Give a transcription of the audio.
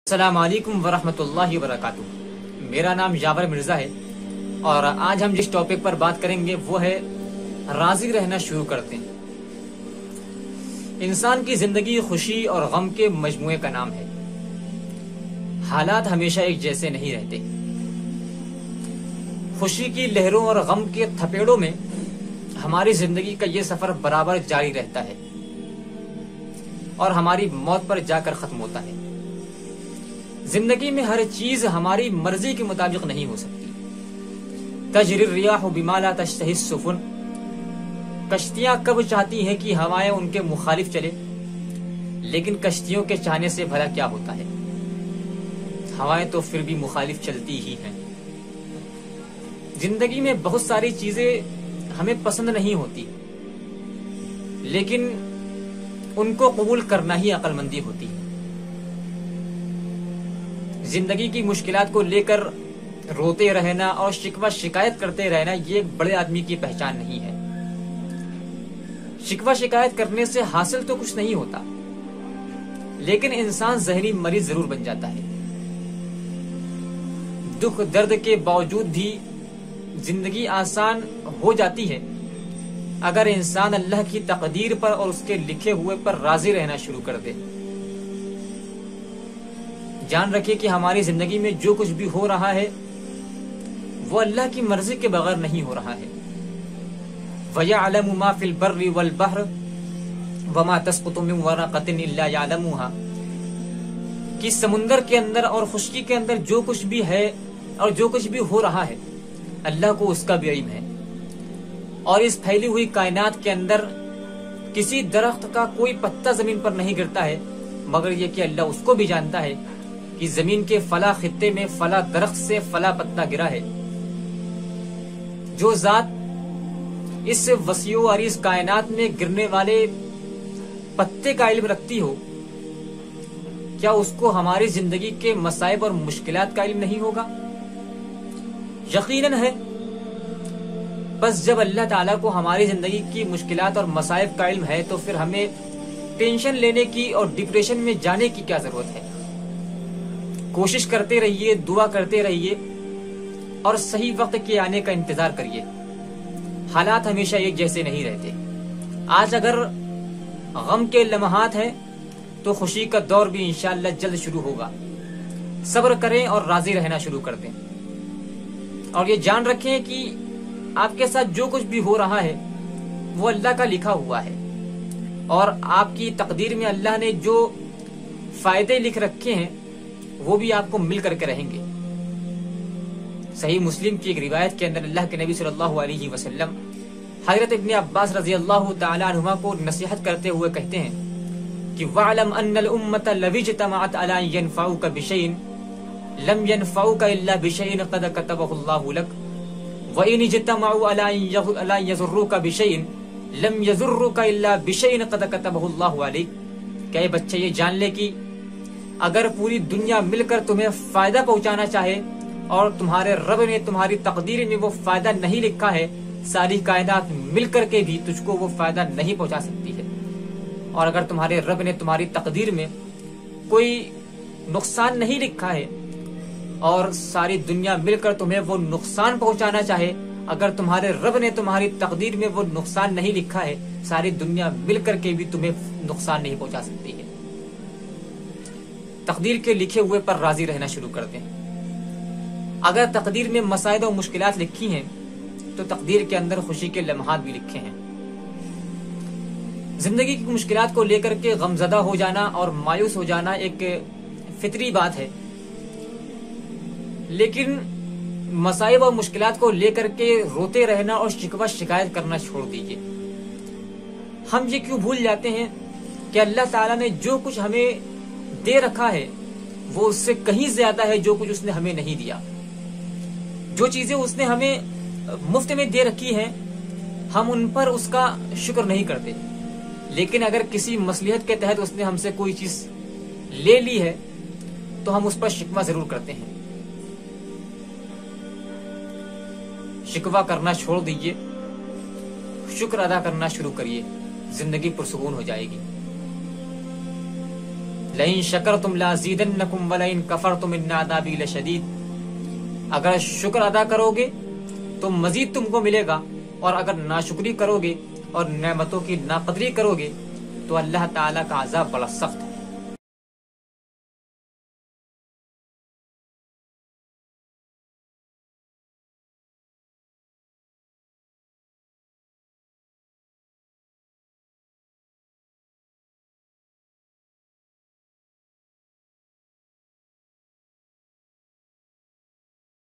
السلام علیکم ورحمۃ اللہ وبرکاتہ۔ میرا نام یاور مرزا ہے اور آج ہم جس ٹاپک پر بات کریں گے وہ ہے راضی رہنا شروع کرتے ہیں۔ انسان کی زندگی خوشی اور غم کے مجموعے کا نام ہے۔ حالات ہمیشہ ایک جیسے نہیں رہتے۔ خوشی کی لہروں اور غم کے تھپیڑوں میں ہماری زندگی کا یہ سفر برابر جاری رہتا ہے اور ہماری موت پر جا کر ختم ہوتا ہے۔ زندگی میں ہر چیز ہماری مرضی کے مطابق نہیں ہو سکتی۔ تجری الریاح بما لا تشتہی السفن، کشتیاں کب چاہتی ہیں کہ ہوائیں ان کے مخالف چلے، لیکن کشتیوں کے چاہنے سے بھلا کیا ہوتا ہے، ہوائیں تو پھر بھی مخالف چلتی ہی ہیں۔ زندگی میں بہت ساری چیزیں ہمیں پسند نہیں ہوتی، لیکن ان کو قبول کرنا ہی عقل مندی ہوتی ہے۔ زندگی کی مشکلات کو لے کر روتے رہنا اور شکوہ شکایت کرتے رہنا یہ ایک بڑے آدمی کی پہچان نہیں ہے۔ شکوہ شکایت کرنے سے حاصل تو کچھ نہیں ہوتا، لیکن انسان ذہنی مریض ضرور بن جاتا ہے۔ دکھ درد کے باوجود بھی زندگی آسان ہو جاتی ہے اگر انسان اللہ کی تقدیر پر اور اس کے لکھے ہوئے پر راضی رہنا شروع کر دے۔ جان رکھے کہ ہماری زندگی میں جو کچھ بھی ہو رہا ہے وہ اللہ کی مرضی کے بغیر نہیں ہو رہا ہے۔ وَيَعْلَمُ مَا فِي الْبَرِّ وَالْبَحْرِ وَمَا تَسْقُطُ مِنْ وَرَقَةٍ إِلَّا يَعْلَمُهَا، کہ سمندر کے اندر اور خشکی کے اندر جو کچھ بھی ہے اور جو کچھ بھی ہو رہا ہے اللہ کو اس کا بھی علم ہے، اور اس پھیلی ہوئی کائنات کے اندر کسی درخت کا کوئی پتا زمین پر نہیں گرتا ہے مگر یہ کہ اللہ اس کو بھی جانتا ہے کہ زمین کے فلاں خطے میں فلاں درخت سے فلاں پتا گرا ہے۔ جو ذات اس وسیع و عریض کائنات میں گرنے والے پتے کا علم رکھتی ہو، کیا اس کو ہماری زندگی کے مصائب اور مشکلات کا علم نہیں ہوگا؟ یقیناً ہے۔ بس جب اللہ تعالیٰ کو ہماری زندگی کی مشکلات اور مصائب کا علم ہے تو پھر ہمیں ٹینشن لینے کی اور ڈپریشن میں جانے کی کیا ضرورت ہے؟ کوشش کرتے رہیے، دعا کرتے رہیے اور صحیح وقت کے آنے کا انتظار کریے۔ حالات ہمیشہ ایک جیسے نہیں رہتے۔ آج اگر غم کے لمحات ہیں تو خوشی کا دور بھی انشاءاللہ جلد شروع ہوگا۔ صبر کریں اور راضی رہنا شروع کر دیں، اور یہ جان رکھیں کہ آپ کے ساتھ جو کچھ بھی ہو رہا ہے وہ اللہ کا لکھا ہوا ہے، اور آپ کی تقدیر میں اللہ نے جو فائدے لکھ رکھے ہیں وہ بھی آپ کو مل کر کے رہیں گے۔ صحیح مسلم کی ایک روایت کے اندر اللہ کے نبی صلی اللہ علیہ وسلم حضرت ابن عباس رضی اللہ تعالی عنہما کو نصیحت کرتے ہوئے کہتے ہیں کہ وَاعْلَمْ أَنَّ الْأُمَّةَ لَوِ اجْتَمَعَتْ عَلَىٰ أَن يَنفَعُوكَ بِشَيْءٍ لَمْ يَنفَعُوكَ إِلَّا بِشَيْءٍ قَدْ كَتَبَهُ اللَّهُ لَكَ وَإِنِ اجْتَمَعُوا عَلَىٰ أَن يَضُرُّوكَ بِشَيْءٍ لَمْ يَضُرُّوكَ إِلَّا بِشَيْءٍ قَدْ كَتَبَهُ اللَّهُ عَلَيْكَ۔ کہ اے بچے یہ جان لے کہ اگر پوری دنیا مل کر تمہیں فائدہ پہنچانا چاہے اور تمہارے رب نے تمہاری تقدیر میں وہ فائدہ نہیں لکھا ہے، ساری کائنات مل کر کے بھی تجھ کو وہ فائدہ نہیں پہنچا سکتی ہے، اور اگر تمہارے رب نے تمہاری تقدیر میں کوئی نقصان نہیں لکھا ہے اور ساری دنیا مل کر تمہیں وہ نقصان پہنچانا چاہے، اگر تمہارے رب نے تمہاری تقدیر میں وہ نقصان نہیں لکھا ہے ساری دنیا مل کر کے بھی تمہیں نقصان نہیں پہنچا سکتی ہے۔ تقدیر کے لکھے ہوئے پر راضی رہنا شروع کر دیں۔ اگر تقدیر میں مصائب و مشکلات لکھی ہیں تو تقدیر کے اندر خوشی کے لمحات بھی لکھے ہیں۔ زندگی کی مشکلات کو لے کر کے غمزدہ ہو جانا اور مایوس ہو جانا ایک فطری بات ہے، لیکن مصائب و مشکلات کو لے کر کے روتے رہنا اور شکوہ شکایت کرنا چھوڑ دیجیے۔ ہم یہ کیوں بھول جاتے ہیں کہ اللہ تعالیٰ نے جو کچھ ہمیں دے رکھا ہے وہ اس سے کہیں زیادہ ہے جو کچھ اس نے ہمیں نہیں دیا۔ جو چیزیں اس نے ہمیں مفت میں دے رکھی ہیں ہم ان پر اس کا شکر نہیں کرتے، لیکن اگر کسی مصلحت کے تحت اس نے ہم سے کوئی چیز لے لی ہے تو ہم اس پر شکوہ ضرور کرتے ہیں۔ شکوہ کرنا چھوڑ دیجئے، شکر ادا کرنا شروع کریے، زندگی پرسکون ہو جائے گی۔ لئن شکرتم لازیدنکم ولئن کفرتم ان عذابی لشدید، اگر شکر ادا کرو گے تو مزید تم کو ملے گا، اور اگر ناشکری کرو گے اور نعمتوں کی ناقدری کرو گے تو اللہ تعالیٰ کا عذاب بڑا سخت ہے۔